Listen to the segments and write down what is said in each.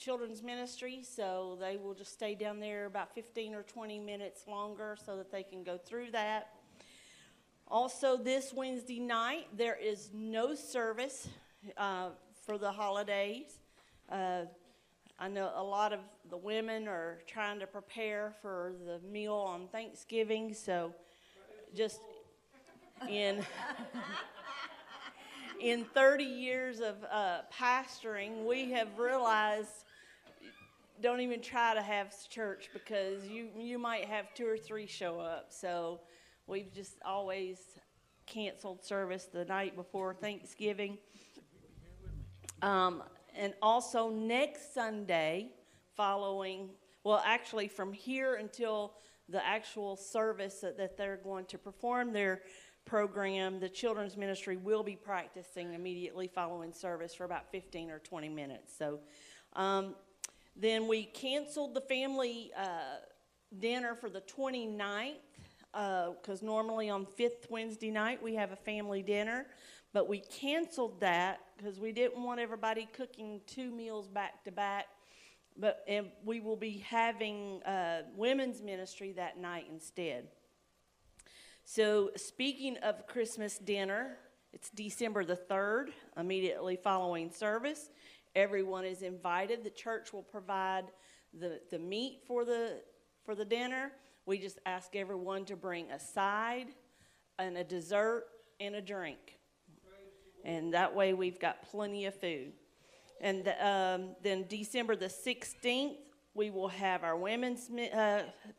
children's ministry, so they will just stay down there about 15 or 20 minutes longer so that they can go through that. Also, this Wednesday night, there is no service for the holidays. I know a lot of the women are trying to prepare for the meal on Thanksgiving, so just in 30 years of pastoring, we have realized don't even try to have church because you might have 2 or 3 show up. So we've just always canceled service the night before Thanksgiving. And also next Sunday following, well, actually from here until the actual service that they're going to perform their program, the children's ministry will be practicing immediately following service for about 15 or 20 minutes. So then we canceled the family dinner for the 29th because normally on 5th Wednesday night we have a family dinner, but we canceled that because we didn't want everybody cooking 2 meals back to back. And we will be having women's ministry that night instead. So speaking of Christmas dinner, it's December the 3rd, immediately following service. Everyone is invited. The church will provide the meat for the dinner. We just ask everyone to bring a side and a dessert and a drink. And that way we've got plenty of food. And then December the 16th, we will have our women's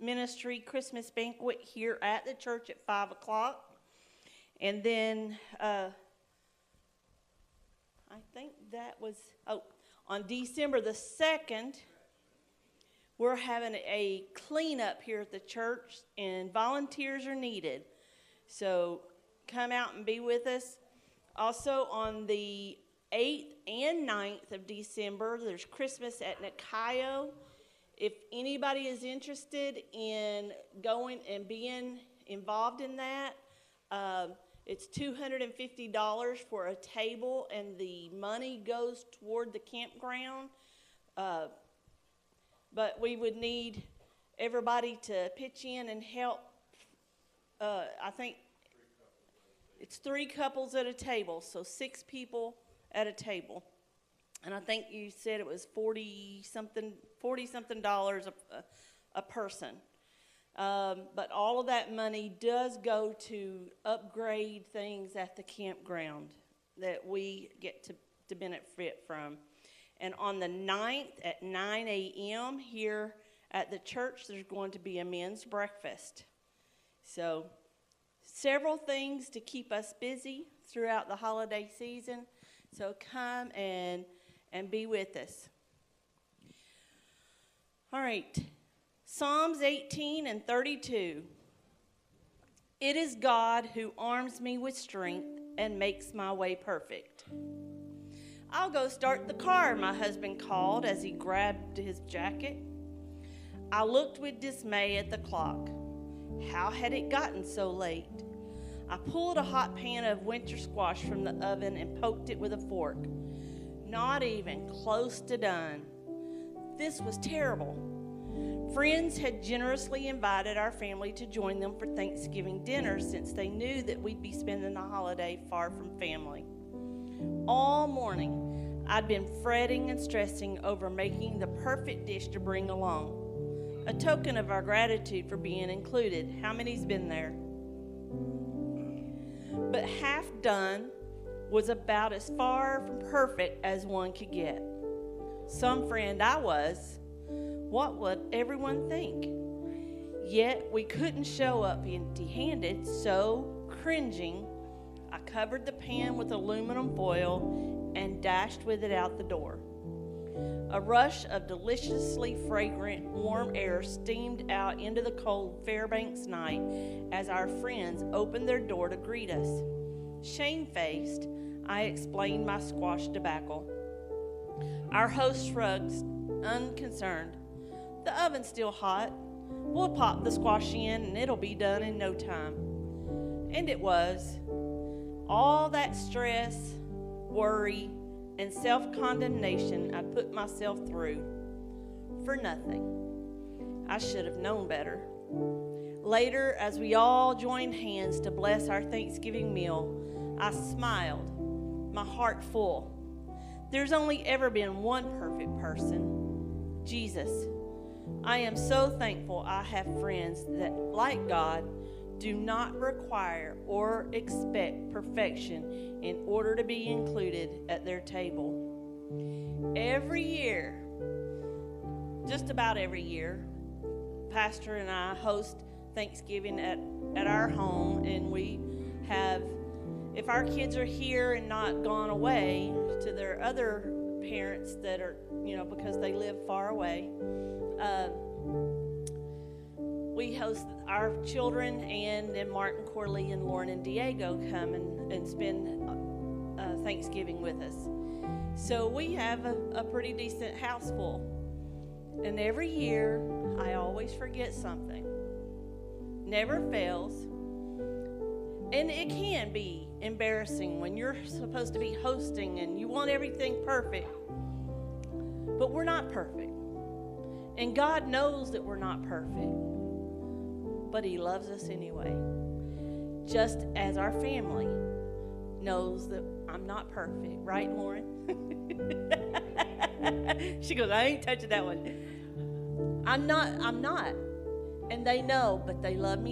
ministry Christmas banquet here at the church at 5 o'clock. And then I think that was, on December the 2nd, we're having a cleanup here at the church, and volunteers are needed. So come out and be with us. Also on the 8th and 9th of December, there's Christmas at Nakayo. If anybody is interested in going and being involved in that, it's $250 for a table, and the money goes toward the campground. But we would need everybody to pitch in and help. I think it's 3 couples at a table, so 6 people at a table. And I think you said it was $40 something a person. But all of that money does go to upgrade things at the campground that we get to benefit from. And on the 9th at 9 a.m. here at the church, there's going to be a men's breakfast. So several things to keep us busy throughout the holiday season. So come and be with us. All right. Psalms 18 and 32. It is God who arms me with strength and makes my way perfect. I'll go start the car, my husband called as he grabbed his jacket. I looked with dismay at the clock. How had it gotten so late? I pulled a hot pan of winter squash from the oven and poked it with a fork. Not even close to done. This was terrible. Friends had generously invited our family to join them for Thanksgiving dinner since they knew that we'd be spending the holiday far from family. All morning, I'd been fretting and stressing over making the perfect dish to bring along. A token of our gratitude for being included. How many's been there? But half done was about as far from perfect as one could get. Some friend I was. What would everyone think? Yet we couldn't show up empty-handed, so, cringing, I covered the pan with aluminum foil and dashed with it out the door. A rush of deliciously fragrant, warm air steamed out into the cold Fairbanks night as our friends opened their door to greet us. Shamefaced, I explained my squash debacle. Our host shrugged, unconcerned. The oven's still hot. We'll pop the squash in and it'll be done in no time. And it was. All that stress, worry, and self-condemnation I put myself through for nothing. I should have known better. Later, as we all joined hands to bless our Thanksgiving meal, I smiled, my heart full. There's only ever been one perfect person, Jesus. I am so thankful I have friends that, like God, do not require or expect perfection in order to be included at their table. Every year, just about every year, Pastor and I host Thanksgiving at our home, and we have, if our kids are here and not gone away to their other parents that are, because they live far away, we host our children, and then Martin, Corley, and Lauren and Diego come and spend Thanksgiving with us. So we have a pretty decent house full. And every year, I always forget something. Never fails. And it can be embarrassing when you're supposed to be hosting and you want everything perfect. But we're not perfect. And God knows that we're not perfect. But He loves us anyway. Just as our family knows that I'm not perfect. Right, Lauren? She goes, I ain't touching that one. I'm not. And they know, but they love me